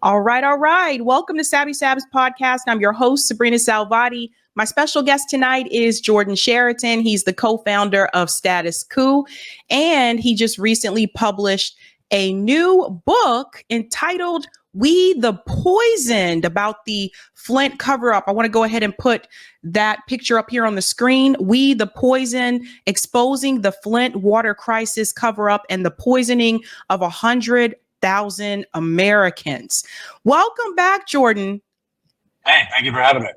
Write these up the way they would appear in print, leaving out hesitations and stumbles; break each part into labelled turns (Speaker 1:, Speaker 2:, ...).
Speaker 1: All right, all right. Welcome to Sabs podcast. I'm your host, sabrinasalvati. My special guest tonight is Jordan Chariton. He's the co-founder of Status Quo, and he just recently published a new book entitled We the Poisoned, about the Flint cover-up. I want to go ahead and put that picture up here on the screen. We the Poisoned, exposing the Flint water crisis cover-up and the poisoning of 100,000 Americans. Welcome back, Jordan.
Speaker 2: Hey, thank you for having me.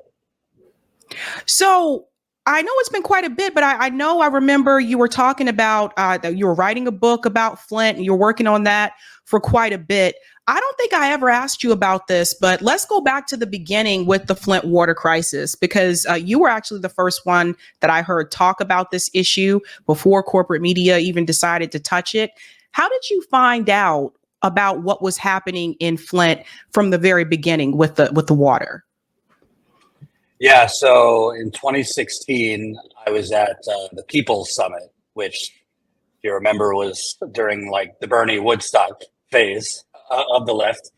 Speaker 1: So I know it's been quite a bit, but I remember you were talking about that you were writing a book about Flint and you're working on that for quite a bit. I don't think I ever asked you about this, but let's go back to the beginning with the Flint water crisis, because you were actually the first one that I heard talk about this issue before corporate media even decided to touch it. How did you find out about what was happening in Flint from the very beginning with the water?
Speaker 2: Yeah, so in 2016, I was at the People's Summit, which, if you remember, was during like the Bernie Woodstock phase of the left.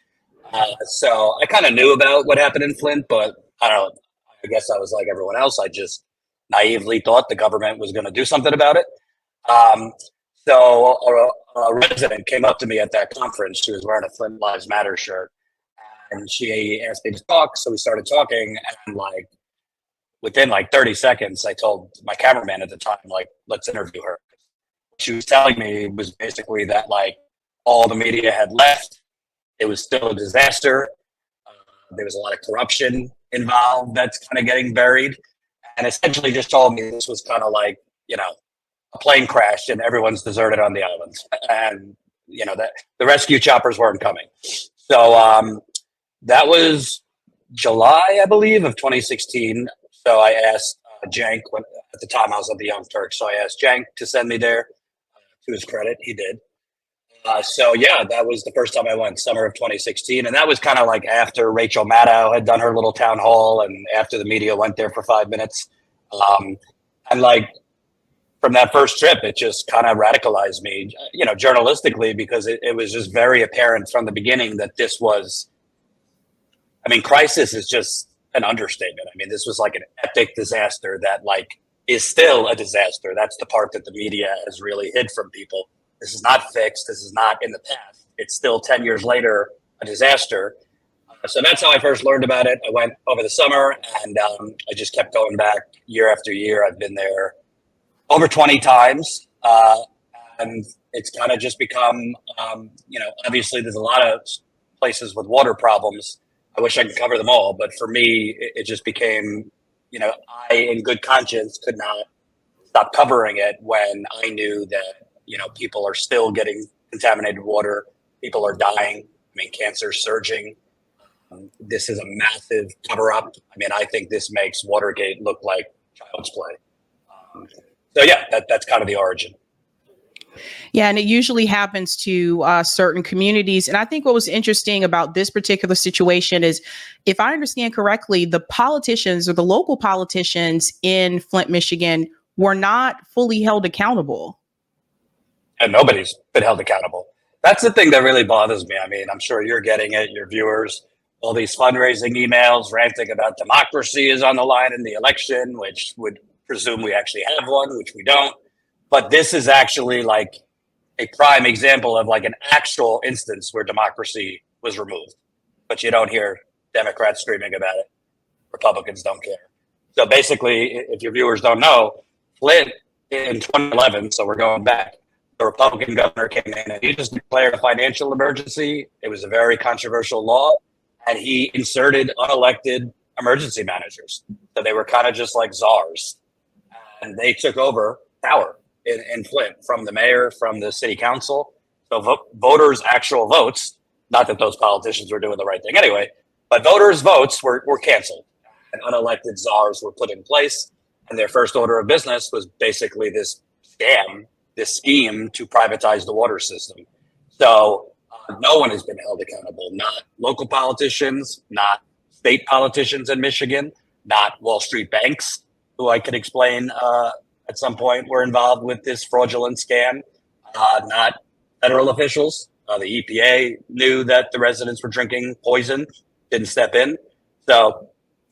Speaker 2: So I kind of knew about what happened in Flint, but I don't know. I guess I was like everyone else. I just naively thought the government was going to do something about it. So a resident came up to me at that conference. She was wearing a Flint Lives Matter shirt. And she asked me to talk, so we started talking, and like within like 30 seconds, I told my cameraman at the time, like, let's interview her. What she was telling me was basically that like all the media had left. It was still a disaster. There was a lot of corruption involved that's kind of getting buried, and essentially just told me this was kind of like, you know, a plane crashed and everyone's deserted on the island, and you know that the rescue choppers weren't coming. So that was July, I believe, of 2016. So I asked Jank, at the time I was at the Young Turks, so I asked Jank to send me there. To his credit, he did. So yeah, that was the first time I went, summer of 2016. And that was kind of like after Rachel Maddow had done her little town hall and after the media went there for 5 minutes. And like from that first trip, it just kind of radicalized me, you know, journalistically, because it was just very apparent from the beginning that this was, I mean, crisis is just an understatement. I mean, this was like an epic disaster that like is still a disaster. That's the part that the media has really hid from people. This is not fixed. This is not in the past. It's still 10 years later, a disaster. So that's how I first learned about it. I went over the summer and I just kept going back year after year. I've been there over 20 times. And it's kind of just become, you know, obviously there's a lot of places with water problems. I wish I could cover them all, but for me, it just became, you know, I, in good conscience, could not stop covering it when I knew that, you know, people are still getting contaminated water. People are dying. I mean, cancer's surging. This is a massive cover up. I mean, I think this makes Watergate look like child's play. So yeah, that's kind of the origin.
Speaker 1: Yeah, and it usually happens to certain communities. And I think what was interesting about this particular situation is, if I understand correctly, the politicians or the local politicians in Flint, Michigan were not fully held accountable.
Speaker 2: And nobody's been held accountable. That's the thing that really bothers me. I mean, I'm sure you're getting it, your viewers, all these fundraising emails ranting about democracy is on the line in the election, which would presume we actually have one, which we don't. But this is actually like a prime example of like an actual instance where democracy was removed. But you don't hear Democrats screaming about it. Republicans don't care. So basically, if your viewers don't know, Flint in 2011, so we're going back, the Republican governor came in and he just declared a financial emergency. It was a very controversial law. And he inserted unelected emergency managers. So they were kind of just like czars. And they took over power in Flint from the mayor, from the city council. So voters' actual votes, not that those politicians were doing the right thing anyway, but voters' votes were canceled. And unelected czars were put in place. And their first order of business was basically this scam, this scheme to privatize the water system. So no one has been held accountable, not local politicians, not state politicians in Michigan, not Wall Street banks, who I could explain at some point were involved with this fraudulent scam, not federal officials. The EPA knew that the residents were drinking poison, didn't step in. So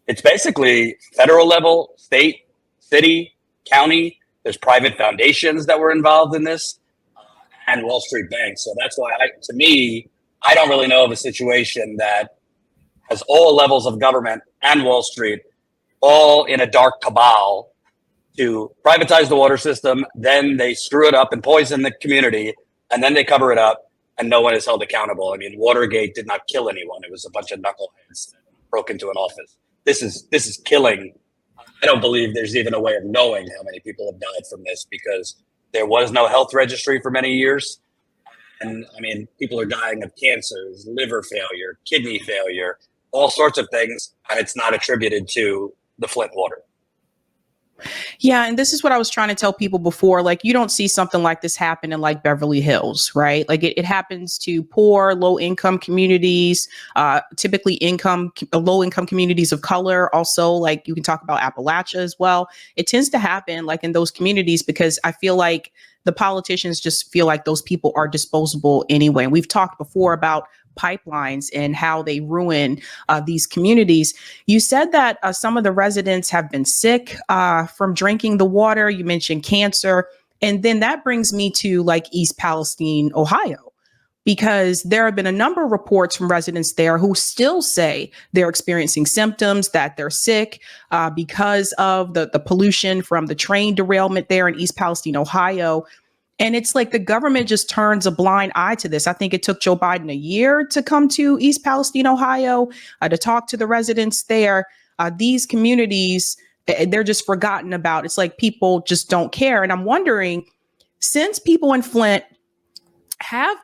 Speaker 2: it's basically federal level, state, city, county. There's private foundations that were involved in this, and Wall Street banks. So that's why, to me, I don't really know of a situation that has all levels of government and Wall Street all in a dark cabal to privatize the water system. Then they screw it up and poison the community, and then they cover it up, and no one is held accountable. I mean, Watergate did not kill anyone. It was a bunch of knuckleheads that broke into an office. This is killing. I don't believe there's even a way of knowing how many people have died from this, because there was no health registry for many years. And I mean, people are dying of cancers, liver failure, kidney failure, all sorts of things, and it's not attributed to the Flint water.
Speaker 1: Yeah. And this is what I was trying to tell people before. Like, you don't see something like this happen in like Beverly Hills, right? Like it happens to poor, low income communities, typically low income communities of color. Also, like you can talk about Appalachia as well. It tends to happen like in those communities because I feel like the politicians just feel like those people are disposable anyway. And we've talked before about pipelines and how they ruin these communities. You said that some of the residents have been sick from drinking the water. You mentioned cancer. And then that brings me to like East Palestine, Ohio, because there have been a number of reports from residents there who still say they're experiencing symptoms, that they're sick because of the pollution from the train derailment there in East Palestine, Ohio. And it's like the government just turns a blind eye to this. I think it took Joe Biden a year to come to East Palestine, Ohio, to talk to the residents there. These communities, they're just forgotten about. It's like people just don't care. And I'm wondering, since people in Flint have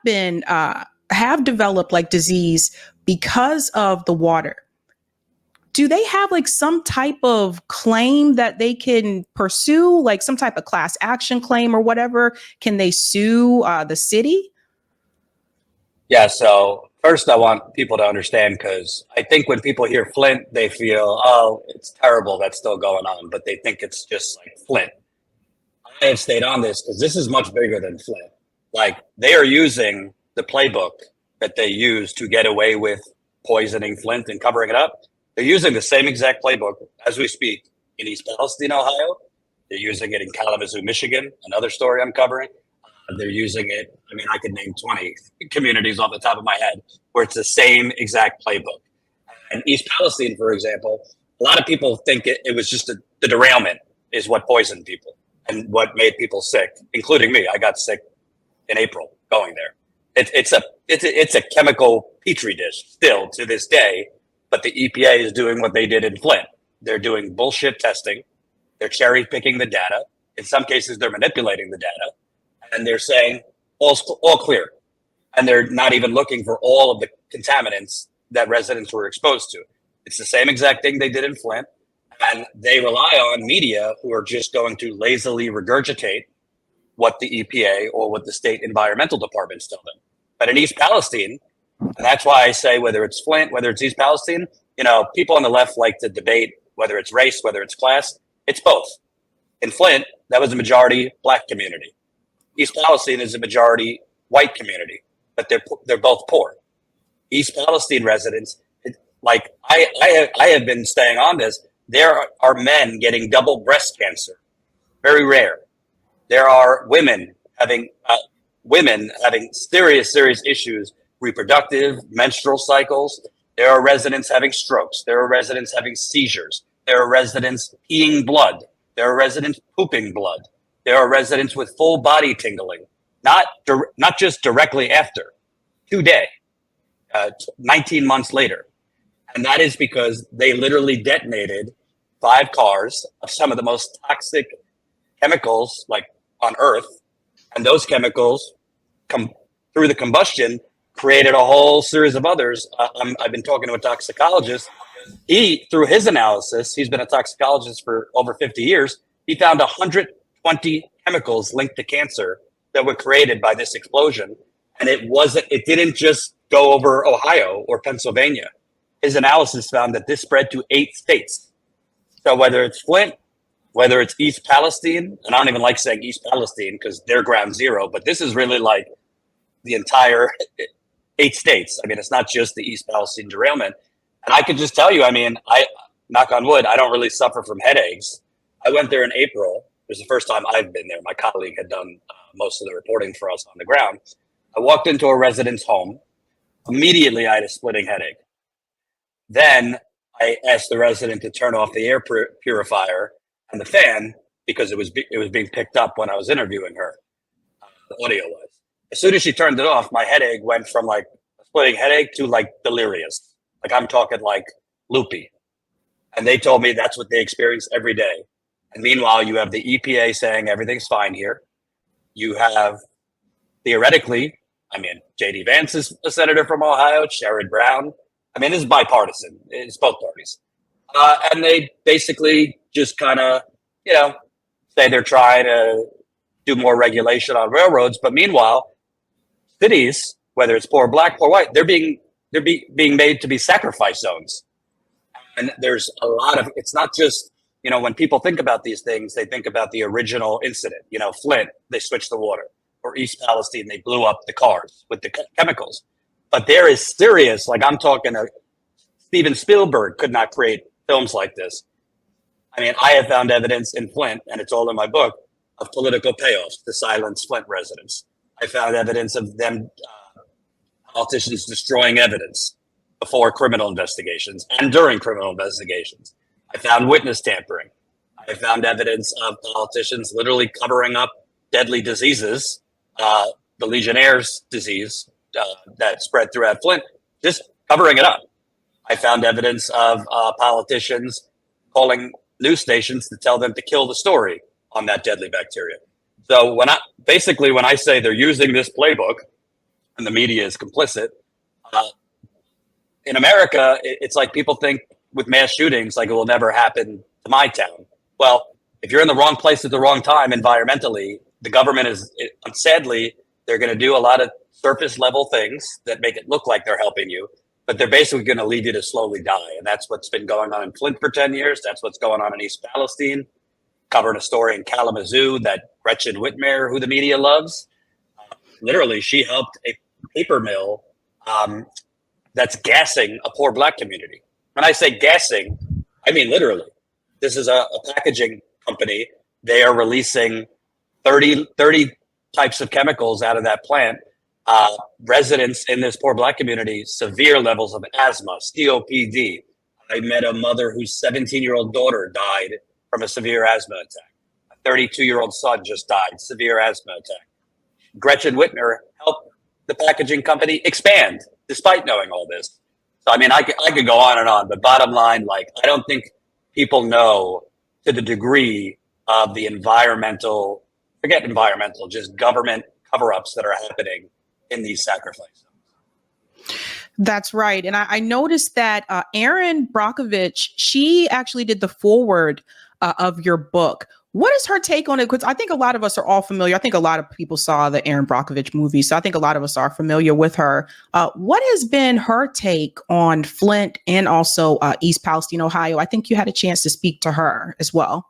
Speaker 1: developed like disease because of the water, do they have like some type of claim that they can pursue, like some type of class action claim or whatever? Can they sue the city?
Speaker 2: Yeah. So first, I want people to understand, because I think when people hear Flint, they feel, oh, it's terrible that's still going on, but they think it's just like Flint. I have stayed on this because this is much bigger than Flint. Like, they are using the playbook that they use to get away with poisoning Flint and covering it up. They're using the same exact playbook as we speak in East Palestine, Ohio. They're using it in Kalamazoo, Michigan, another story I'm covering. They're using it, I mean, I could name 20 communities off the top of my head where it's the same exact playbook. And East Palestine, for example, a lot of people think it was just the derailment is what poisoned people and what made people sick, including me. I got sick in April going there. It's a chemical petri dish still to this day. But the EPA is doing what they did in Flint. They're doing bullshit testing. They're cherry picking the data. In some cases, they're manipulating the data. And they're saying, all clear. And they're not even looking for all of the contaminants that residents were exposed to. It's the same exact thing they did in Flint. And they rely on media who are just going to lazily regurgitate what the EPA or what the state environmental departments tell them. But in East Palestine, and that's why I say whether it's Flint, whether it's East Palestine, people on the left like to debate whether it's race, whether it's class. It's both. In Flint, that was a majority Black community. East Palestine is a majority white community, but they're both poor. East Palestine residents, like I have been staying on this. There are men getting double breast cancer, very rare. There are women having serious issues. Reproductive, menstrual cycles. There are residents having strokes. There are residents having seizures. There are residents peeing blood. There are residents pooping blood. There are residents with full body tingling, not just directly after, today, 19 months later. And that is because they literally detonated 5 cars of some of the most toxic chemicals like on Earth. And those chemicals come through the combustion, created a whole series of others. I've been talking to a toxicologist. Through his analysis, he's been a toxicologist for over 50 years. He found 120 chemicals linked to cancer that were created by this explosion. And it didn't just go over Ohio or Pennsylvania. His analysis found that this spread to 8 states. So whether it's Flint, whether it's East Palestine, and I don't even like saying East Palestine because they're ground zero, but this is really like the entire 8 states. I mean, it's not just the East Palestine derailment. And I could just tell you, I mean, I knock on wood, I don't really suffer from headaches. I went there in April. It was the first time I've been there. My colleague had done most of the reporting for us on the ground. I walked into a resident's home. Immediately, I had a splitting headache. Then I asked the resident to turn off the air purifier and the fan because it was being picked up when I was interviewing her. The audio was. As soon as she turned it off, my headache went from like a splitting headache to like delirious. Like I'm talking like loopy. And they told me that's what they experience every day. And meanwhile, you have the EPA saying everything's fine here. You have theoretically, I mean, J.D. Vance is a senator from Ohio, Sherrod Brown. I mean, this is bipartisan. It's both parties. And they basically just kind of, say they're trying to do more regulation on railroads. But meanwhile, cities, whether it's poor black, poor white, they're being made to be sacrifice zones. And there's a lot of, it's not just, when people think about these things, they think about the original incident. Flint, they switched the water. Or East Palestine, they blew up the cars with the chemicals. But there is serious, like I'm talking, Steven Spielberg could not create films like this. I mean, I have found evidence in Flint, and it's all in my book, of political payoffs to silence Flint residents. I found evidence of them, politicians destroying evidence before criminal investigations and during criminal investigations. I found witness tampering. I found evidence of politicians literally covering up deadly diseases, the Legionnaire's disease that spread throughout Flint, just covering it up. I found evidence of politicians calling news stations to tell them to kill the story on that deadly bacteria. So when I say they're using this playbook and the media is complicit, in America, it's like people think with mass shootings, like it will never happen to my town. Well, if you're in the wrong place at the wrong time environmentally, the government sadly, they're going to do a lot of surface level things that make it look like they're helping you, but they're basically going to lead you to slowly die. And that's what's been going on in Flint for 10 years. That's what's going on in East Palestine. Covered a story in Kalamazoo that Gretchen Whitmer, who the media loves, literally she helped a paper mill that's gassing a poor black community. When I say gassing, I mean literally. This is a packaging company. They are releasing 30 types of chemicals out of that plant. Residents in this poor black community, severe levels of asthma, COPD. I met a mother whose 17-year-old daughter died from a severe asthma attack. A 32-year-old son just died, severe asthma attack. Gretchen Whitmer helped the packaging company expand despite knowing all this. So, I mean, I could go on, but bottom line, like, I don't think people know to the degree of the forget environmental, just government cover-ups that are happening in these sacrifices.
Speaker 1: That's right. And I noticed that Erin Brockovich, she actually did the foreword of your book. What is her take on it? Because I think a lot of us are all familiar. I think a lot of people saw the Erin Brockovich movie, so I think a lot of us are familiar with her. What has been her take on Flint and also East Palestine, Ohio? I think you had a chance to speak to her as well.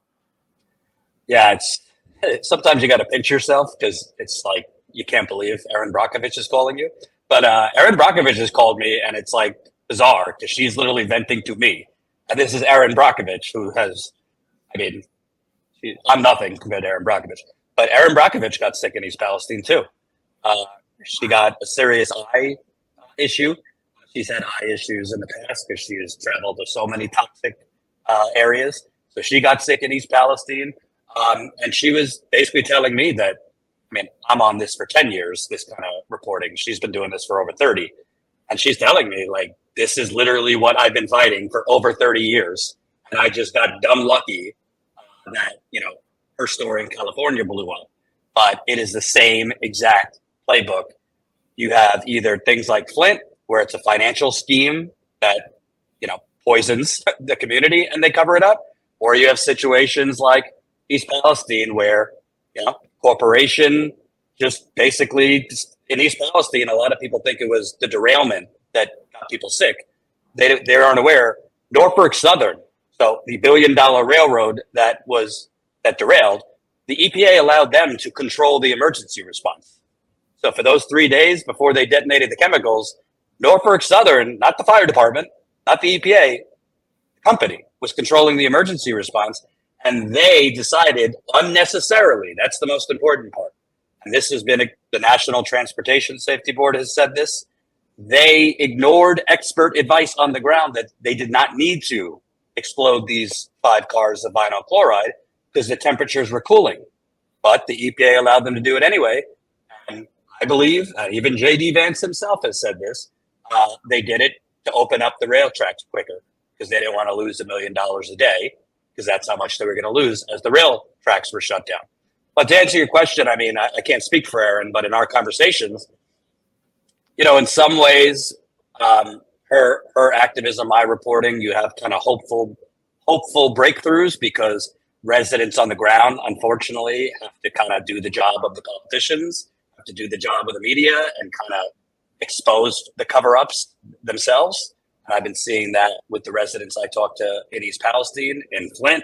Speaker 2: Yeah, sometimes you got to pinch yourself because it's like you can't believe Erin Brockovich is calling you. But Erin Brockovich has called me, and it's like bizarre because she's literally venting to me. And this is Erin Brockovich, who has, I mean, I'm nothing compared to Erin Brockovich. But Erin Brockovich got sick in East Palestine too. She got a serious eye issue. She's had eye issues in the past because she has traveled to so many toxic areas. So she got sick in East Palestine. And she was basically telling me that, I mean, I'm on this for 10 years, this kind of reporting. She's been doing this for over 30. And she's telling me, like, this is literally what I've been fighting for over 30 years. And I just got dumb lucky that, her story in California blew up. But it is the same exact playbook. You have either things like Flint, where it's a financial scheme that, poisons the community and they cover it up. Or you have situations like East Palestine where, corporation just basically in East Palestine, a lot of people think it was the derailment that got people sick. They aren't aware. Norfolk Southern, so the $1 billion railroad that derailed, the EPA allowed them to control the emergency response. So for those 3 days before they detonated the chemicals, Norfolk Southern, not the fire department, not the EPA, the company was controlling the emergency response. And they decided unnecessarily, that's the most important part. And this has been the National Transportation Safety Board has said this. They ignored expert advice on the ground that they did not need to explode these 5 cars of vinyl chloride because the temperatures were cooling. But the EPA allowed them to do it anyway. And I believe, even J.D. Vance himself has said this, they did it to open up the rail tracks quicker because they didn't want to lose $1 million a day because that's how much they were going to lose as the rail tracks were shut down. But to answer your question, I mean, I can't speak for Erin, but in our conversations, you know, in some ways, her activism, my reporting, you have kind of hopeful breakthroughs because residents on the ground, unfortunately, have to kind of do the job of the politicians, have to do the job of the media and kind of expose the cover-ups themselves. And I've been seeing that with the residents I talked to in East Palestine, in Flint.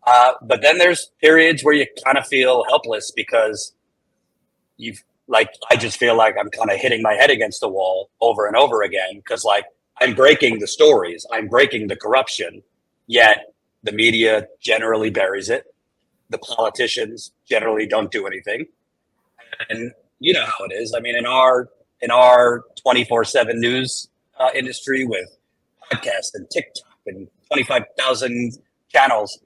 Speaker 2: But then there's periods where you kind of feel helpless because I just feel like I'm kind of hitting my head against the wall over and over again because like I'm breaking the stories, I'm breaking the corruption, yet the media generally buries it. The politicians generally don't do anything. And you know how it is. I mean, in our 24/7 news industry with podcasts and TikTok and 25,000 channels,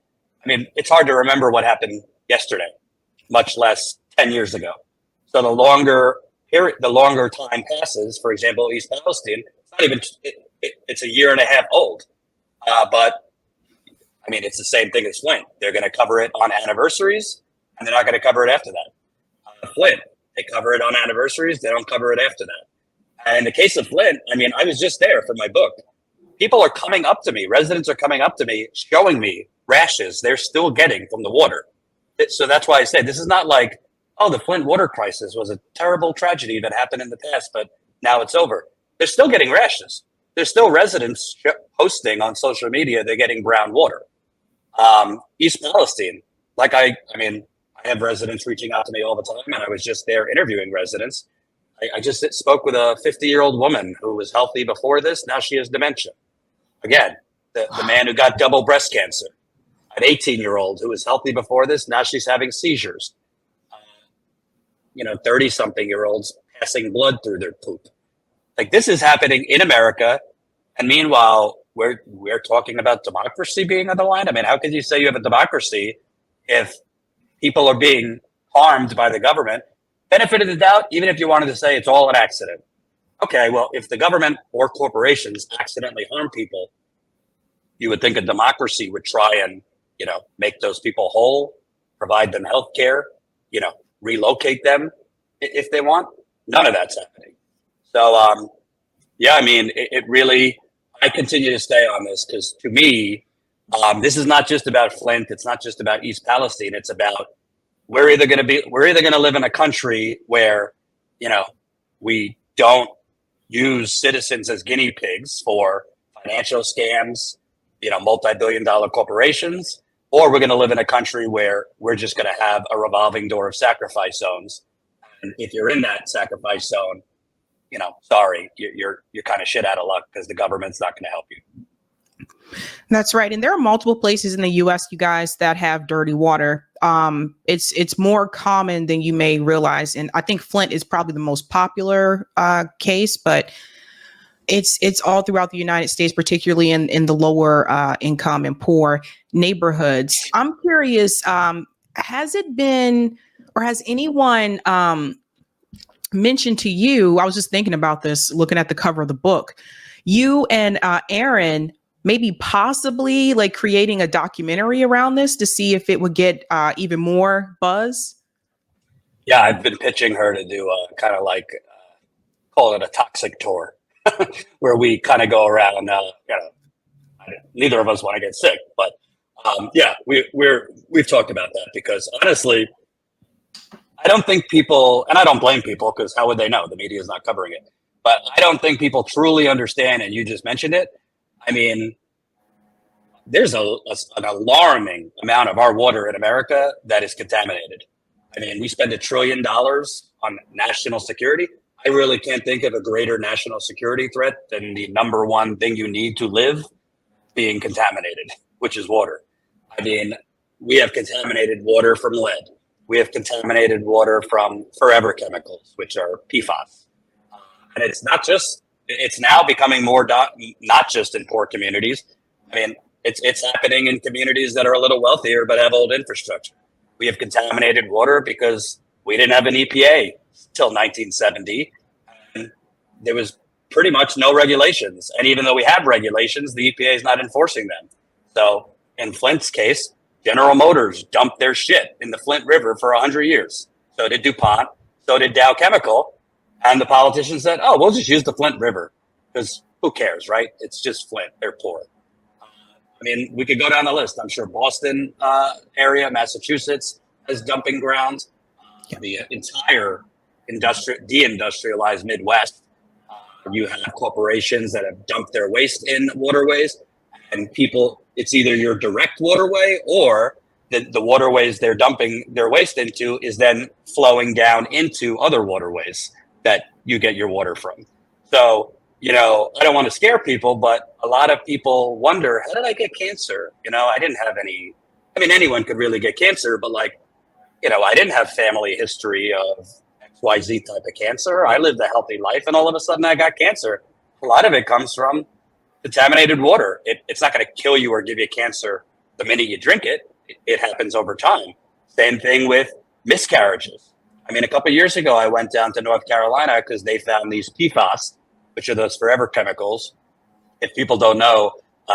Speaker 2: I mean, it's hard to remember what happened yesterday, much less 10 years ago. So the longer time passes, for example, East Palestine, it's not even, it's a year and a half old. But I mean, it's the same thing as Flint. They're going to cover it on anniversaries and they're not going to cover it after that. Flint, they cover it on anniversaries. They don't cover it after that. And in the case of Flint, I mean, I was just there for my book. People are coming up to me. Residents are coming up to me, showing me rashes they're still getting from the water. So that's why I say this is not like, oh, the Flint water crisis was a terrible tragedy that happened in the past, but now it's over. They're still getting rashes. There's still residents posting on social media they're getting brown water. East Palestine, like I have residents reaching out to me all the time, and I was just there interviewing residents. I just spoke with a 50-year-old woman who was healthy before this. Now she has dementia. Again, the man who got double breast cancer, an 18-year-old who was healthy before this. Now she's having seizures. 30-something-year-olds passing blood through their poop. Like this is happening in America. And meanwhile, we're talking about democracy being on the line. I mean, how could you say you have a democracy if people are being harmed by the government? Benefit of the doubt, even if you wanted to say it's all an accident. Okay, well, if the government or corporations accidentally harm people, you would think a democracy would try and, make those people whole, provide them health care, relocate them if they want. None of that's happening. So, I mean, it really, I continue to stay on this because to me, this is not just about Flint. It's not just about East Palestine. It's about we're either going to live in a country where, we don't use citizens as guinea pigs for financial scams, multi-billion-dollar corporations, or we're going to live in a country where we're just going to have a revolving door of sacrifice zones. And if you're in that sacrifice zone, sorry, you're kind of shit out of luck because the government's not going to help you.
Speaker 1: That's right. And there are multiple places in the U.S., you guys, that have dirty water. It's more common than you may realize. And I think Flint is probably the most popular case, but it's all throughout the United States, particularly in the lower income and poor neighborhoods. I'm curious, has it been or has anyone mentioned to you, I was just thinking about this, looking at the cover of the book, you and Erin maybe possibly like creating a documentary around this to see if it would get even more buzz? Yeah,
Speaker 2: I've been pitching her to do a kind of like, call it a toxic tour, where we kind of go around, neither of us want to get sick, but we've talked about that because honestly, I don't think people, and I don't blame people because how would they know? The media is not covering it. But I don't think people truly understand, and you just mentioned it. I mean, there's an alarming amount of our water in America that is contaminated. I mean, we spend $1 trillion on national security. I really can't think of a greater national security threat than the number one thing you need to live being contaminated, which is water. I mean, we have contaminated water from lead. We have contaminated water from forever chemicals, which are PFAS. And it's now becoming more, not just in poor communities. I mean, it's happening in communities that are a little wealthier but have old infrastructure. We have contaminated water because we didn't have an EPA till 1970. And there was pretty much no regulations. And even though we have regulations, the EPA is not enforcing them. So in Flint's case, General Motors dumped their shit in the Flint River for 100 years. So did DuPont, so did Dow Chemical. And the politicians said, oh, we'll just use the Flint River because who cares, right? It's just Flint. They're poor. I mean, we could go down the list. I'm sure Boston area, Massachusetts has dumping grounds. The entire deindustrialized Midwest, you have corporations that have dumped their waste in waterways, and people, it's either your direct waterway or the waterways they're dumping their waste into is then flowing down into other waterways that you get your water from. So, I don't want to scare people, but a lot of people wonder, how did I get cancer? I didn't have anyone could really get cancer, but I didn't have family history of XYZ type of cancer. I lived a healthy life and all of a sudden I got cancer. A lot of it comes from contaminated water. It's not going to kill you or give you cancer the minute you drink it. It happens over time. Same thing with miscarriages. I mean, a couple of years ago, I went down to North Carolina because they found these PFAS, which are those forever chemicals. If people don't know,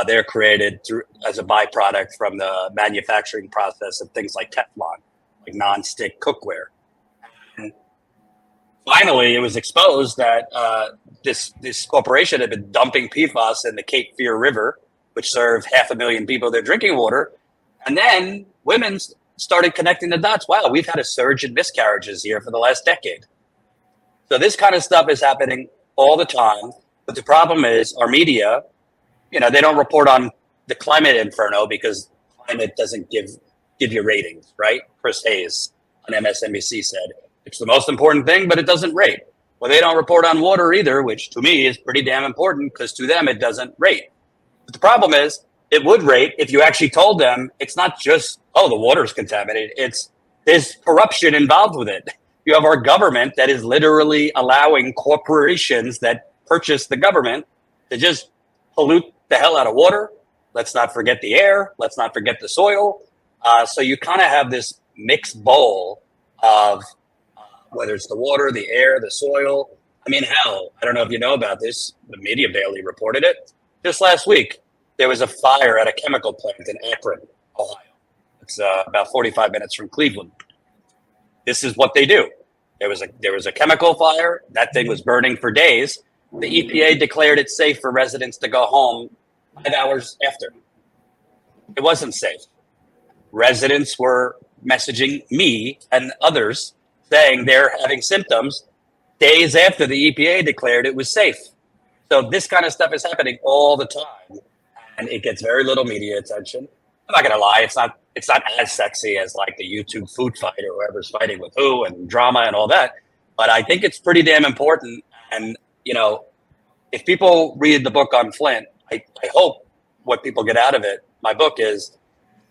Speaker 2: they're created as a byproduct from the manufacturing process of things like Teflon, like non-stick cookware. And finally, it was exposed that this corporation had been dumping PFAS in the Cape Fear River, which served 500,000 people their drinking water. And then women started connecting the dots. Wow, we've had a surge in miscarriages here for the last decade. So this kind of stuff is happening all the time. But the problem is our media, they don't report on the climate inferno because climate doesn't give you ratings, right? Chris Hayes on MSNBC said, it's the most important thing, but it doesn't rate. Well, they don't report on water either, which to me is pretty damn important because to them, it doesn't rate. But the problem is it would rate if you actually told them it's not just, oh, the water's contaminated. There's corruption involved with it. You have our government that is literally allowing corporations that purchase the government to just pollute the hell out of water. Let's not forget the air. Let's not forget the soil. So you kind of have this mixed bowl of whether it's the water, the air, the soil. I mean, hell, I don't know if you know about this. The media barely reported it. Just last week, there was a fire at a chemical plant in Akron, Ohio. It's about 45 minutes from Cleveland. This is what they do. There was a chemical fire. That thing was burning for days. The EPA declared it safe for residents to go home 5 hours after. It wasn't safe. Residents were messaging me and others saying they're having symptoms days after the EPA declared it was safe. So this kind of stuff is happening all the time, and it gets very little media attention. I'm not gonna lie, it's not as sexy as like the YouTube food fight or whoever's fighting with who and drama and all that. But I think it's pretty damn important. And if people read the book on Flint, I hope what people get out of it, my book is,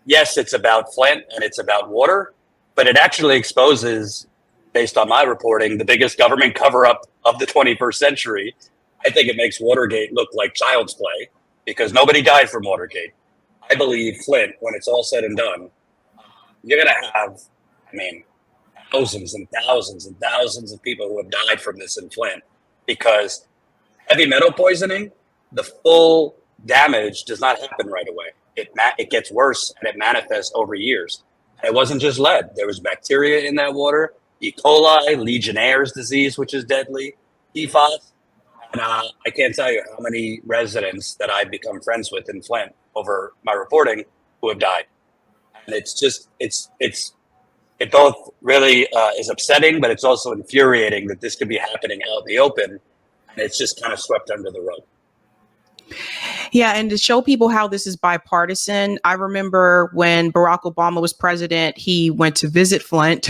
Speaker 2: yes, it's about Flint and it's about water, but it actually exposes, based on my reporting, the biggest government cover-up of the 21st century. I think it makes Watergate look like child's play because nobody died from Watergate. I believe Flint, when it's all said and done, you're going to have, thousands and thousands and thousands of people who have died from this in Flint because heavy metal poisoning, the full damage does not happen right away. It gets worse and it manifests over years. And it wasn't just lead. There was bacteria in that water, E. coli, Legionnaire's disease, which is deadly, PFAS. And I can't tell you how many residents that I've become friends with in Flint over my reporting who have died. And it's just, it both really is upsetting, but it's also infuriating that this could be happening out in the open. And it's just kind of swept under the rug.
Speaker 1: Yeah, and to show people how this is bipartisan, I remember when Barack Obama was president, he went to visit Flint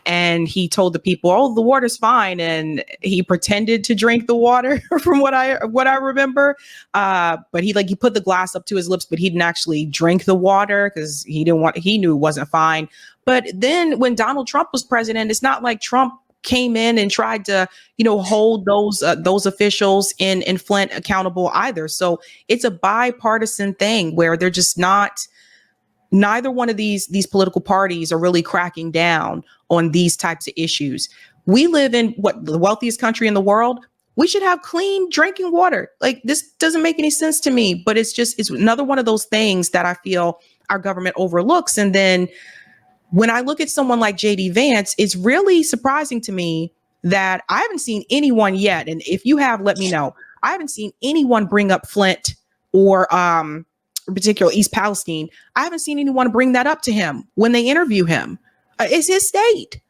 Speaker 1: And he told the people, "Oh, the water's fine," and he pretended to drink the water, from what I remember. But he put the glass up to his lips, but he didn't actually drink the water because he knew it wasn't fine. But then when Donald Trump was president, it's not like Trump came in and tried to, hold those officials in Flint accountable either. So it's a bipartisan thing where they're just not. Neither one of these political parties are really cracking down on these types of issues. We live in the wealthiest country in the world. We should have clean drinking water. Like, this doesn't make any sense to me, but it's another one of those things that I feel our government overlooks. And then when I look at someone like JD Vance, it's really surprising to me that I haven't seen anyone yet. And if you have, let me know. I haven't seen anyone bring up Flint or in particular East Palestine. I haven't seen anyone bring that up to him when they interview him. It's his state.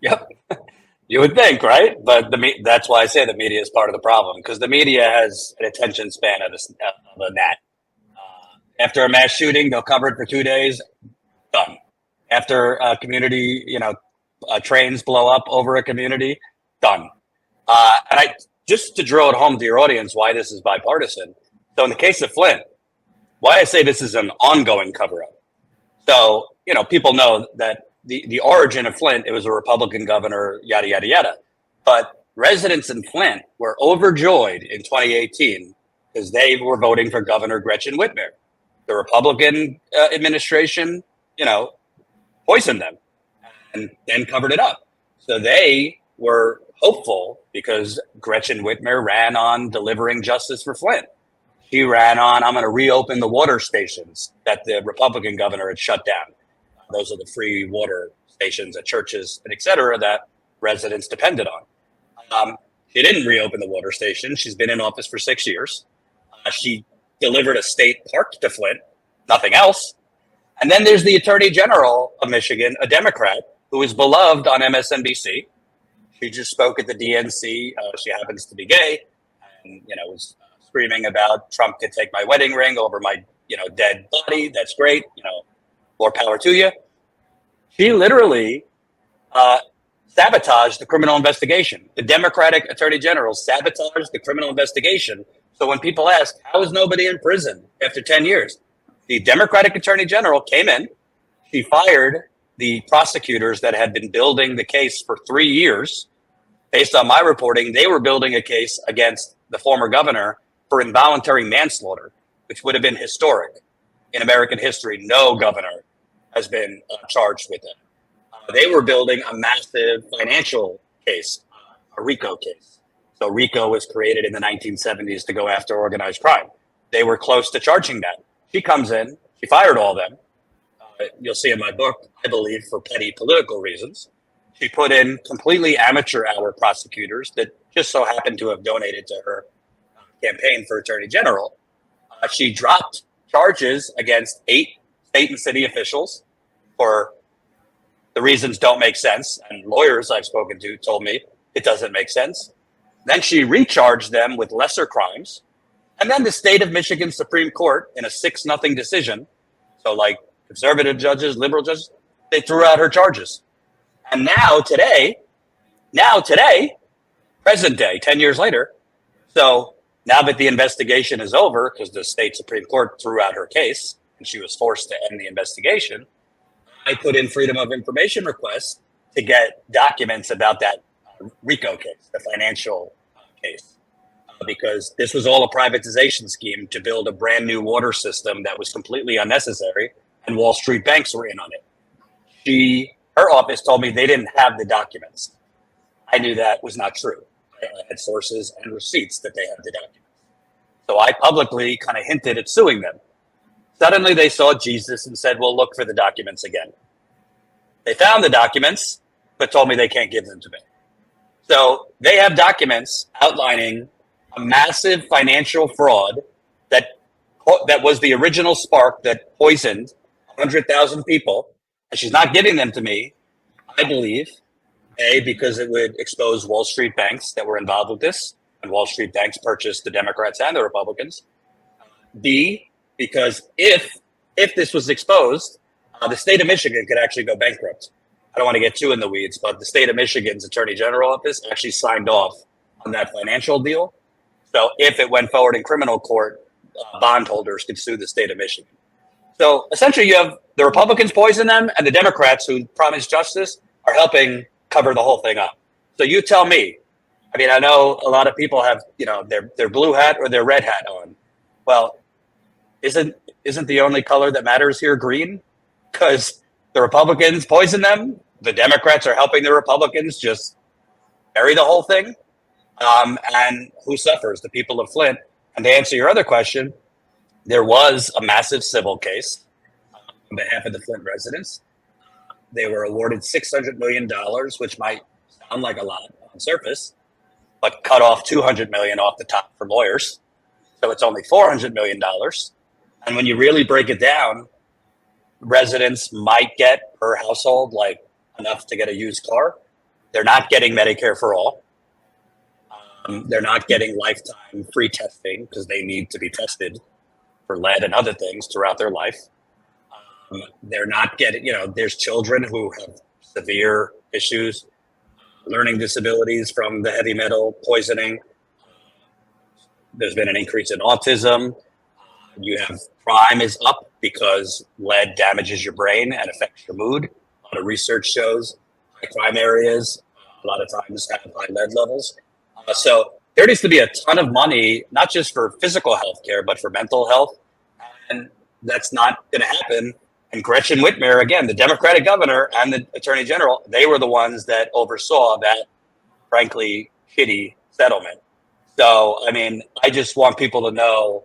Speaker 2: Yep. You would think, right? But that's why I say the media is part of the problem, because the media has an attention span of a gnat. After a mass shooting, they'll cover it for 2 days. Done. After a community, trains blow up over a community, done. And just to drill it home to your audience why this is bipartisan. So in the case of Flint, why I say this is an ongoing cover-up. So, people know that the origin of Flint, it was a Republican governor, yada, yada, yada. But residents in Flint were overjoyed in 2018 because they were voting for Governor Gretchen Whitmer. The Republican administration, poisoned them and then covered it up. So they were hopeful because Gretchen Whitmer ran on delivering justice for Flint. She ran on, I'm going to reopen the water stations that the Republican governor had shut down. Those are the free water stations at churches and et cetera that residents depended on. She didn't reopen the water station. She's been in office for 6 years. She delivered a state park to Flint, nothing else. And then there's the Attorney General of Michigan, a Democrat, who is beloved on MSNBC. She just spoke at the DNC. She happens to be gay and, was screaming about Trump could take my wedding ring over my, dead body. That's great. More power to you. She literally sabotaged the criminal investigation. The Democratic Attorney General sabotaged the criminal investigation. So when people ask, how is nobody in prison after 10 years? The Democratic Attorney General came in. She fired the prosecutors that had been building the case for 3 years. Based on my reporting, they were building a case against the former governor for involuntary manslaughter, which would have been historic. In American history, no governor has been charged with it. They were building a massive financial case, a RICO case. So RICO was created in the 1970s to go after organized crime. They were close to charging that. She comes in, she fired all of them. You'll see in my book, I believe, for petty political reasons. She put in completely amateur hour prosecutors that just so happened to have donated to her campaign for Attorney General. She dropped charges against 8 state and city officials for the reasons don't make sense. And lawyers I've spoken to told me it doesn't make sense. Then she recharged them with lesser crimes. And then the state of Michigan Supreme Court, in a 6-0 decision, so like conservative judges, liberal judges, they threw out her charges. And now today, present day, 10 years later. So now that the investigation is over, because the state Supreme Court threw out her case and she was forced to end the investigation, I put in freedom of information requests to get documents about that RICO case, the financial case, because this was all a privatization scheme to build a brand new water system that was completely unnecessary, and Wall Street banks were in on it. Her office told me they didn't have the documents. I knew that was not true. I had sources and receipts that they had the documents. So I publicly kind of hinted at suing them. Suddenly they saw Jesus and said, well, look for the documents again. They found the documents, but told me they can't give them to me. So they have documents outlining a massive financial fraud that was the original spark that poisoned 100,000 people. And she's not giving them to me, I believe, A, because it would expose Wall Street banks that were involved with this, and Wall Street banks purchased the Democrats and the Republicans. B, because if this was exposed, the state of Michigan could actually go bankrupt. I don't want to get too in the weeds, but the state of Michigan's Attorney General office actually signed off on that financial deal. So if it went forward in criminal court, bondholders could sue the state of Michigan. So essentially, you have the Republicans poison them, and the Democrats who promised justice are helping cover the whole thing up. So you tell me. I mean, I know a lot of people have, their blue hat or their red hat on. Well, isn't the only color that matters here green? Because the Republicans poison them, the Democrats are helping the Republicans just bury the whole thing. And who suffers? The people of Flint. And to answer your other question, there was a massive civil case on behalf of the Flint residents. They were awarded $600 million, which might sound like a lot on surface, but cut off $200 million off the top for lawyers. So it's only $400 million. And when you really break it down, residents might get per household like enough to get a used car. They're not getting Medicare for all. They're not getting lifetime free testing because they need to be tested for lead and other things throughout their life. They're not getting, there's children who have severe issues, learning disabilities from the heavy metal poisoning. There's been an increase in autism. You have crime is up because lead damages your brain and affects your mood. A lot of research shows high crime areas a lot of times have high lead levels. So there needs to be a ton of money, not just for physical health care, but for mental health. And that's not going to happen. And Gretchen Whitmer, again, the Democratic governor and the attorney general, they were the ones that oversaw that, frankly, shitty settlement. So, I mean, I just want people to know,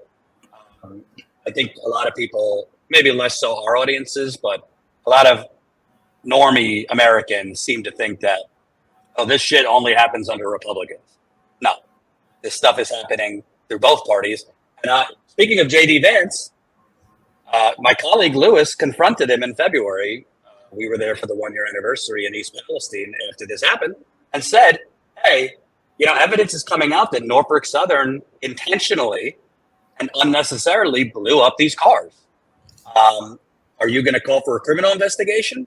Speaker 2: I think a lot of people, maybe less so our audiences, but a lot of normie Americans seem to think that, this shit only happens under Republicans. No, this stuff is happening through both parties. And speaking of J.D. Vance, my colleague Lewis confronted him in February. We were there for the 1-year anniversary in East Palestine after this happened and said, hey, evidence is coming out that Norfolk Southern intentionally and unnecessarily blew up these cars. Are you going to call for a criminal investigation?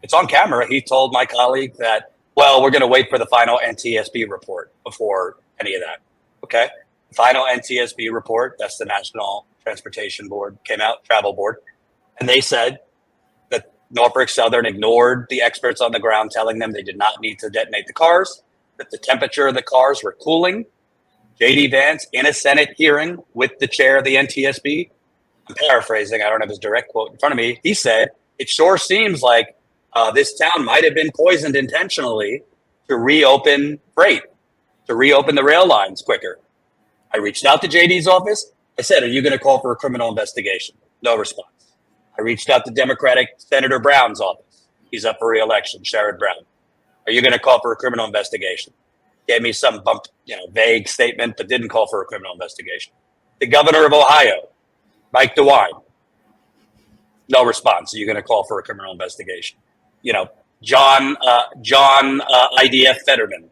Speaker 2: It's on camera. He told my colleague that, well, we're going to wait for the final NTSB report before any of that. Okay. Final NTSB report, that's the National Transportation Board, came out, Travel Board. And they said that Norfolk Southern ignored the experts on the ground telling them they did not need to detonate the cars, that the temperature of the cars were cooling. J.D. Vance, in a Senate hearing with the chair of the NTSB, I'm paraphrasing, I don't have his direct quote in front of me, he said, it sure seems like this town might have been poisoned intentionally to reopen freight, to reopen the rail lines quicker. I reached out to JD's office. I said, are you going to call for a criminal investigation? No response. I reached out to Democratic Senator Brown's office. He's up for re-election, Sherrod Brown. Are you going to call for a criminal investigation? Gave me some vague statement, but didn't call for a criminal investigation. The governor of Ohio, Mike DeWine. No response. Are you going to call for a criminal investigation? John IDF Fetterman.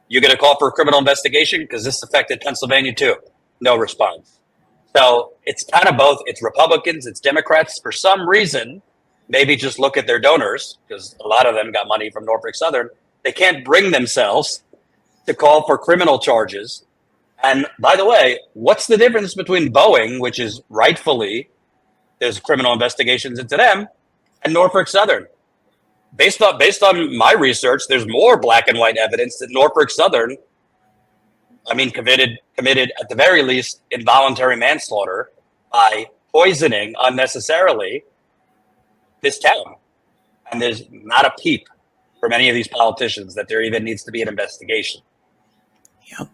Speaker 2: You going to call for a criminal investigation? Because this affected Pennsylvania too. No response. So it's kind of both. It's Republicans, it's Democrats. For some reason, maybe just look at their donors, because a lot of them got money from Norfolk Southern. They can't bring themselves to call for criminal charges. And by the way, what's the difference between Boeing, which is rightfully, there's criminal investigations into them, and Norfolk Southern? Based on my research, there's more black and white evidence that Norfolk Southern, committed at the very least involuntary manslaughter by poisoning unnecessarily this town. And there's not a peep from any of these politicians that there even needs to be an investigation.
Speaker 1: Yeah.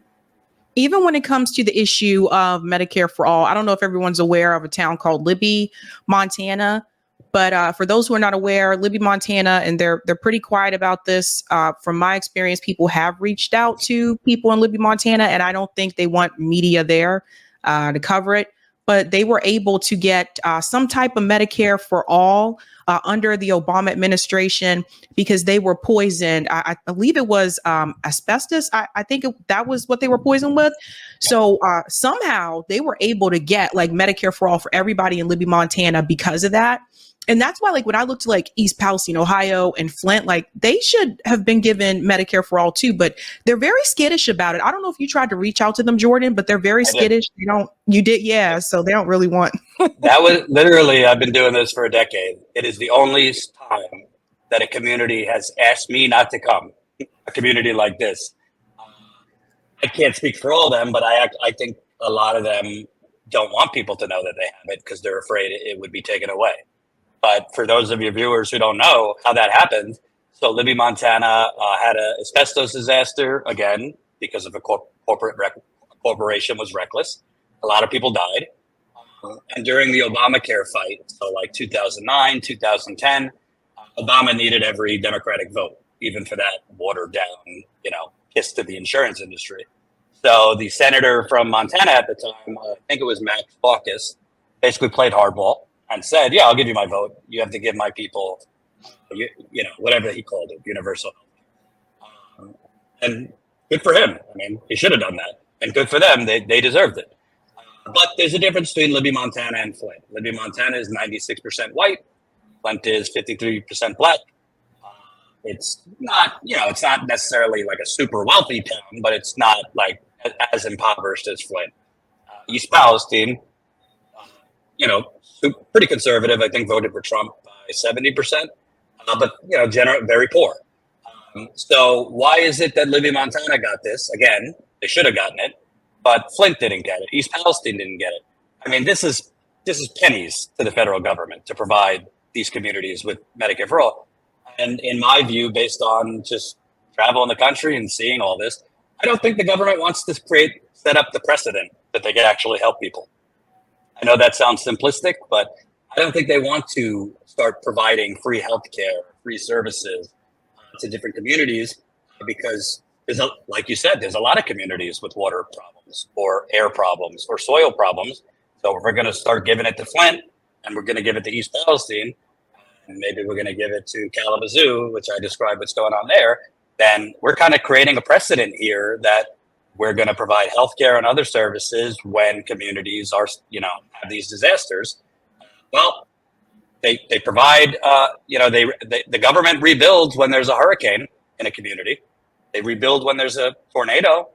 Speaker 1: Even when it comes to the issue of Medicare for all, I don't know if everyone's aware of a town called Libby, Montana. But for those who are not aware, Libby, Montana, and they're pretty quiet about this. From my experience, people have reached out to people in Libby, Montana, and I don't think they want media there to cover it. But they were able to get some type of Medicare for all under the Obama administration because they were poisoned. I believe it was asbestos. I think that was what they were poisoned with. So somehow they were able to get like Medicare for all for everybody in Libby, Montana because of that. And that's why, like, when I look to like East Palestine, Ohio and Flint, like they should have been given Medicare for all too, but they're very skittish about it. I don't know if you tried to reach out to them, Jordan, but they're very skittish. You did. Yeah. So they don't really want.
Speaker 2: That was literally, I've been doing this for a decade. It is the only time that a community has asked me not to come, a community like this. I can't speak for all of them, but I think a lot of them don't want people to know that they have it because they're afraid it would be taken away. But for those of your viewers who don't know how that happened, so Libby, Montana had an asbestos disaster again because of a corporation was reckless. A lot of people died. And during the Obamacare fight, so like 2009, 2010, Obama needed every Democratic vote, even for that watered down, kiss to the insurance industry. So the senator from Montana at the time, I think it was Max Baucus, basically played hardball and said, yeah, I'll give you my vote. You have to give my people, whatever he called it, universal health. And good for him. I mean, he should have done that. And good for them. They deserved it. But there's a difference between Libby, Montana and Flint. Libby, Montana is 96% white. Flint is 53% black. It's not, it's not necessarily like a super wealthy town, but it's not like as impoverished as Flint. East Palestine, pretty conservative. I think voted for Trump by 70%, but very poor. So why is it that Libby, Montana got this? Again, they should have gotten it, but Flint didn't get it. East Palestine didn't get it. I mean, this is pennies to the federal government to provide these communities with Medicare for all. And in my view, based on just travel in the country and seeing all this, I don't think the government wants to set up the precedent that they can actually help people. I know that sounds simplistic, but I don't think they want to start providing free healthcare, free services to different communities because like you said, there's a lot of communities with water problems or air problems or soil problems. So if we're going to start giving it to Flint and we're going to give it to East Palestine, and maybe we're going to give it to Kalamazoo, which I described what's going on there, then we're kind of creating a precedent here that we're going to provide healthcare and other services when communities are, have these disasters. Well, they provide, the government rebuilds when there's a hurricane in a community. They rebuild when there's a tornado.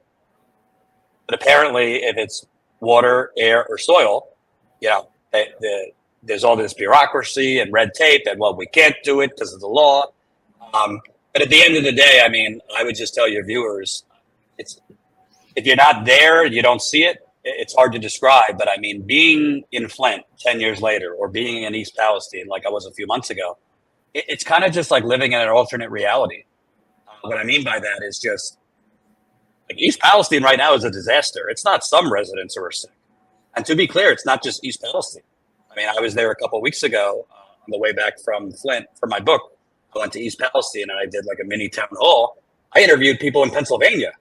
Speaker 2: But apparently, if it's water, air, or soil, there's all this bureaucracy and red tape and, well, we can't do it because of the law. But at the end of the day, I mean, I would just tell your viewers, if you're not there, you don't see it, it's hard to describe. But I mean, being in Flint 10 years later or being in East Palestine like I was a few months ago, it's kind of just like living in an alternate reality. What I mean by that is just like East Palestine right now is a disaster. It's not some residents who are sick. And to be clear, it's not just East Palestine. I mean, I was there a couple of weeks ago on the way back from Flint for my book. I went to East Palestine and I did like a mini town hall. I interviewed people in Pennsylvania.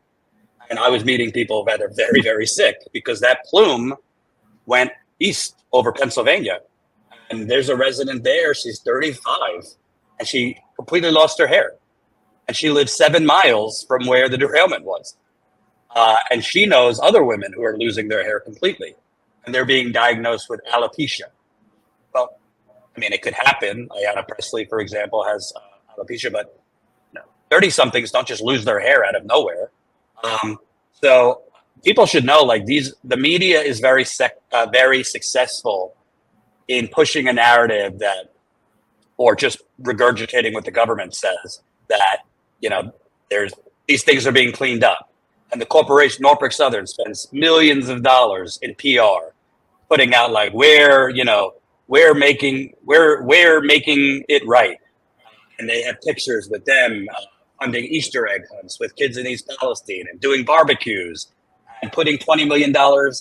Speaker 2: And I was meeting people that are very, very sick because that plume went east over Pennsylvania. And there's a resident there. She's 35 and she completely lost her hair. And she lives 7 miles from where the derailment was. And she knows other women who are losing their hair completely. And they're being diagnosed with alopecia. Well, I mean, it could happen. Ayanna Pressley, for example, has alopecia, but 30-somethings don't just lose their hair out of nowhere. So people should know, like the media is very successful in pushing a narrative that, or just regurgitating what the government says, that, there's these things are being cleaned up. And the corporation Norfolk Southern spends millions of dollars in PR, putting out like we're making it right. And they have pictures with them funding Easter egg hunts with kids in East Palestine and doing barbecues and putting $20 million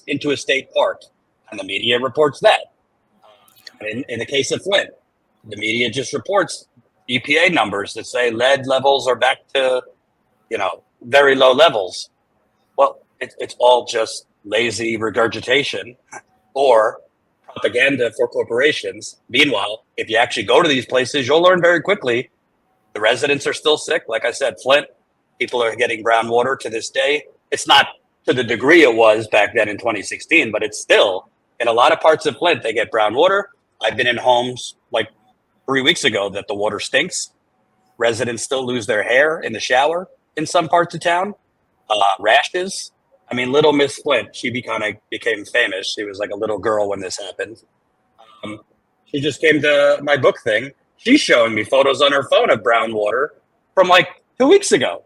Speaker 2: into a state park. And the media reports that. In the case of Flint, the media just reports EPA numbers that say lead levels are back to, very low levels. Well, it's all just lazy regurgitation or propaganda for corporations. Meanwhile, if you actually go to these places, you'll learn very quickly the residents are still sick. Like I said, Flint, people are getting brown water to this day. It's not to the degree it was back then in 2016, but it's still, in a lot of parts of Flint, they get brown water. I've been in homes like 3 weeks ago that the water stinks. Residents still lose their hair in the shower in some parts of town. Rashes. I mean, little Miss Flint, she became famous. She was like a little girl when this happened. She just came to my book thing. She's showing me photos on her phone of brown water from like 2 weeks ago.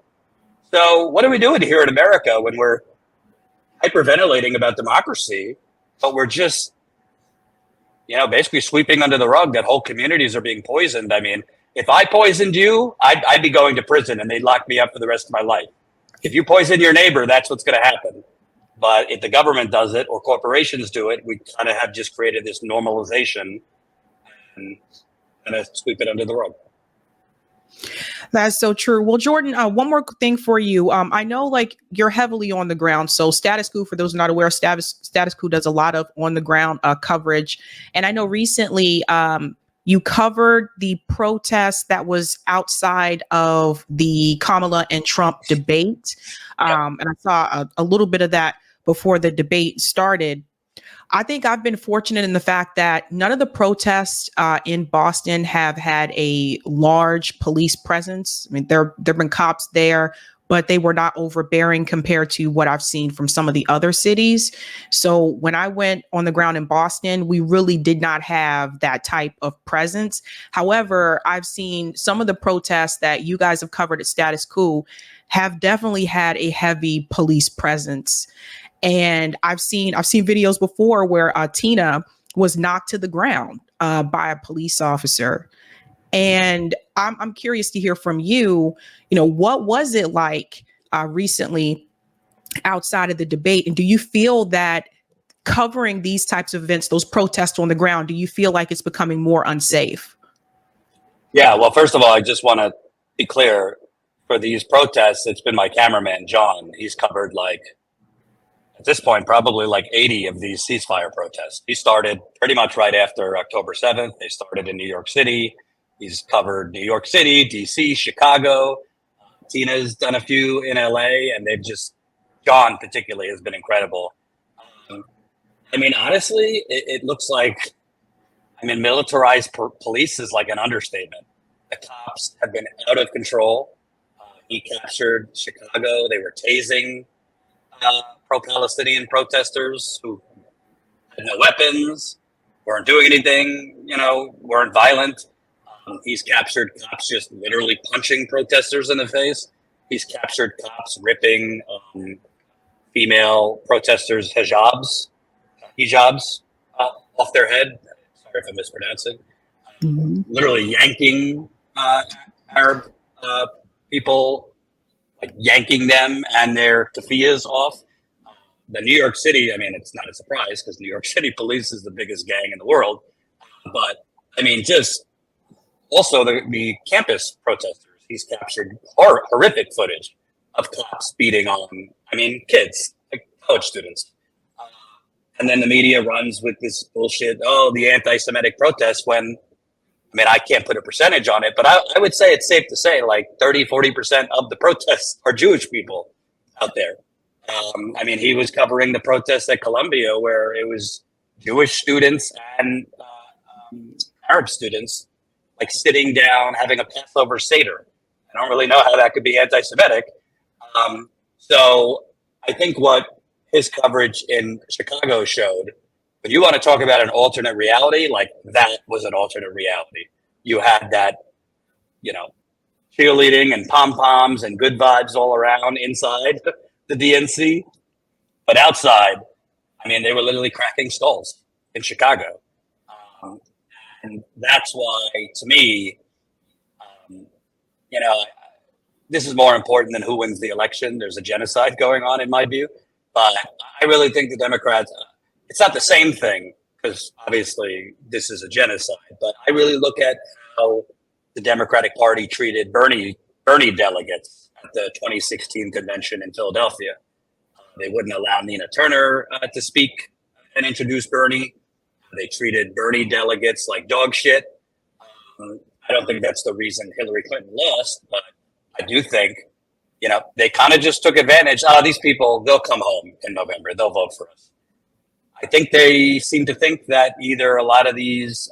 Speaker 2: So what are we doing here in America when we're hyperventilating about democracy, but we're just, basically sweeping under the rug that whole communities are being poisoned? I mean, if I poisoned you, I'd be going to prison and they'd lock me up for the rest of my life. If you poison your neighbor, that's what's going to happen. But if the government does it or corporations do it, we kind of have just created this normalization and kind of sweep it under the rug.
Speaker 1: That's so true. Well, Jordan, one more thing for you. I know like you're heavily on the ground. So Status Quo, for those not aware, Status Quo does a lot of on the ground coverage. And I know recently you covered the protest that was outside of the Kamala and Trump debate. And I saw a little bit of that before the debate started. I think I've been fortunate in the fact that none of the protests in Boston have had a large police presence. I mean, there've been cops there, but they were not overbearing compared to what I've seen from some of the other cities. So when I went on the ground in Boston, we really did not have that type of presence. However, I've seen some of the protests that you guys have covered at Status Quo have definitely had a heavy police presence. And I've seen videos before where Tina was knocked to the ground by a police officer. And I'm curious to hear from you, what was it like recently outside of the debate? And do you feel that covering these types of events, those protests on the ground, do you feel like it's becoming more unsafe?
Speaker 2: Yeah, well, first of all, I just want to be clear, for these protests, it's been my cameraman, John. He's covered at this point, probably like 80 of these ceasefire protests. He started pretty much right after October 7th. They started in New York City. He's covered New York City, DC, Chicago. Tina's done a few in LA, and John particularly has been incredible. I mean, honestly, it looks like, militarized police is like an understatement. The cops have been out of control. He captured Chicago. They were tasing pro-Palestinian protesters who had no weapons, weren't doing anything, weren't violent. He's captured cops just literally punching protesters in the face. He's captured cops ripping female protesters' hijabs off their head. Sorry if I'm mispronouncing. Literally yanking Arab people, like yanking them and their tafiyas off. The New York City, it's not a surprise because New York City police is the biggest gang in the world. But just also the campus protesters. He's captured horrific footage of cops beating on, kids, like college students. And then the media runs with this bullshit, the anti-Semitic protests, when, I can't put a percentage on it, but I would say it's safe to say like 30-40% of the protests are Jewish people out there. He was covering the protests at Columbia where it was Jewish students and Arab students like sitting down, having a Passover Seder. I don't really know how that could be anti-Semitic. So I think what his coverage in Chicago showed, when you want to talk about an alternate reality, like that was an alternate reality. You had that, cheerleading and pom-poms and good vibes all around inside the DNC. But outside, they were literally cracking skulls in Chicago. And that's why, to me, this is more important than who wins the election. There's a genocide going on, in my view. But I really think the Democrats, it's not the same thing, because obviously this is a genocide. But I really look at how the Democratic Party treated Bernie delegates at the 2016 convention in Philadelphia. They wouldn't allow Nina Turner to speak and introduce Bernie. They treated Bernie delegates like dog shit. I don't think that's the reason Hillary Clinton lost, but I do think, they kind of just took advantage. These people, they'll come home in November. They'll vote for us. I think they seem to think that either a lot of these,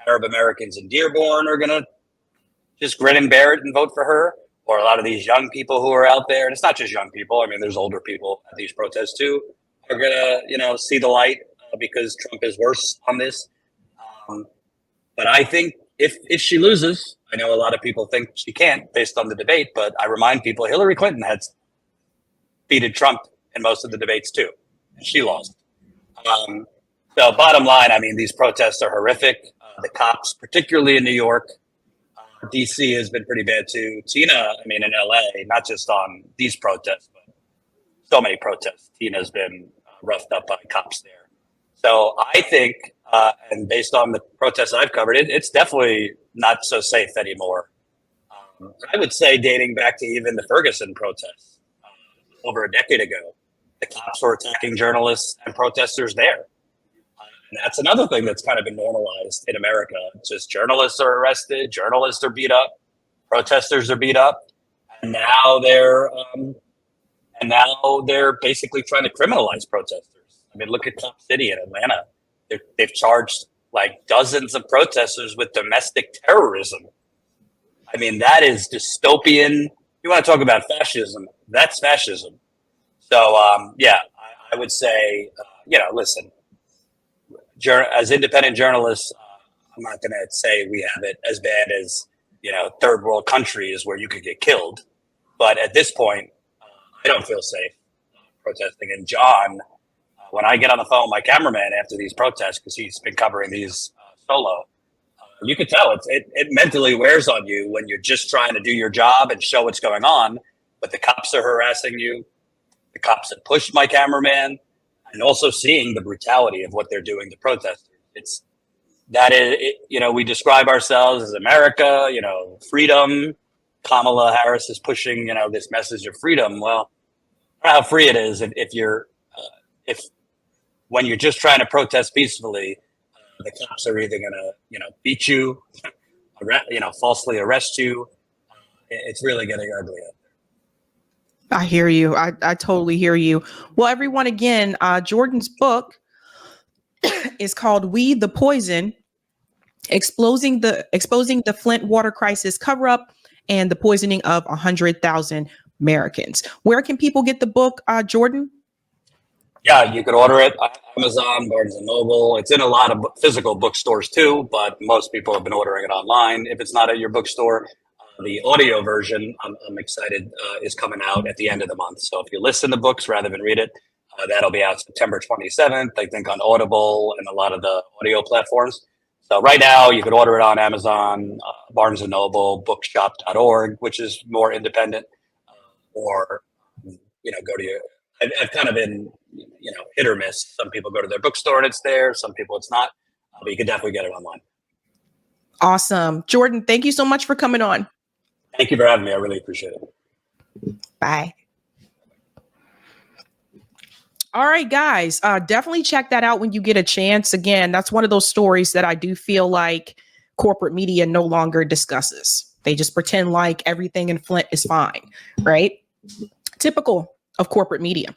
Speaker 2: Arab Americans in Dearborn are going to just grin and bear it and vote for her, or a lot of these young people who are out there, and it's not just young people. I mean, there's older people at these protests too, are going to, see the light because Trump is worse on this. But I think if she loses, I know a lot of people think she can't based on the debate, but I remind people Hillary Clinton had defeated Trump in most of the debates too. She lost. So bottom line, I mean, these protests are horrific. The cops, particularly in New York, DC has been pretty bad too. Tina, I mean, in LA, not just on these protests, but so many protests. Tina's been roughed up by cops there. So I think, and based on the protests I've covered, it's definitely not so safe anymore. I would say dating back to even the Ferguson protests over a decade ago, the cops were attacking journalists and protesters there. And that's another thing that's kind of been normalized in America. Just journalists are arrested, journalists are beat up, protesters are beat up, and now they're basically trying to criminalize protesters. I mean, look at Cop City in Atlanta. They've charged like dozens of protesters with domestic terrorism. I mean, that is dystopian. You want to talk about fascism? That's fascism. So, I would say, listen, as independent journalists, I'm not going to say we have it as bad as, third world countries where you could get killed. But at this point, I don't feel safe protesting. And John, when I get on the phone with my cameraman after these protests, because he's been covering these solo, you could tell it mentally wears on you when you're just trying to do your job and show what's going on. But the cops are harassing you. The cops have pushed my cameraman, and also seeing the brutality of what they're doing to protesters. We describe ourselves as America, freedom. Kamala Harris is pushing, this message of freedom. Well, I don't know how free it is if when you're just trying to protest peacefully, the cops are either going to, beat you, falsely arrest you. It's really getting ugly.
Speaker 1: I hear you. I totally hear you. Well, everyone, again, Jordan's book is called We the Poison, exposing the Flint water crisis cover up and the poisoning of 100,000 Americans. Where can people get the book, Jordan?
Speaker 2: Yeah, you could order it on Amazon, Barnes & Noble. It's in a lot of physical bookstores too, but most people have been ordering it online. If it's not at your bookstore, the audio version, I'm excited, is coming out at the end of the month. So if you listen to books rather than read it, that'll be out September 27th, I think, on Audible and a lot of the audio platforms. So right now, you could order it on Amazon, Barnes & Noble, bookshop.org, which is more independent, or, go to your... I've kind of been, hit or miss. Some people go to their bookstore and it's there. Some people it's not. But you can definitely get it online.
Speaker 1: Awesome. Jordan, thank you so much for coming on.
Speaker 2: Thank you for having me. I really appreciate it.
Speaker 1: Bye. All right, guys, definitely check that out when you get a chance. Again, that's one of those stories that I do feel like corporate media no longer discusses. They just pretend like everything in Flint is fine, right? Typical of corporate media.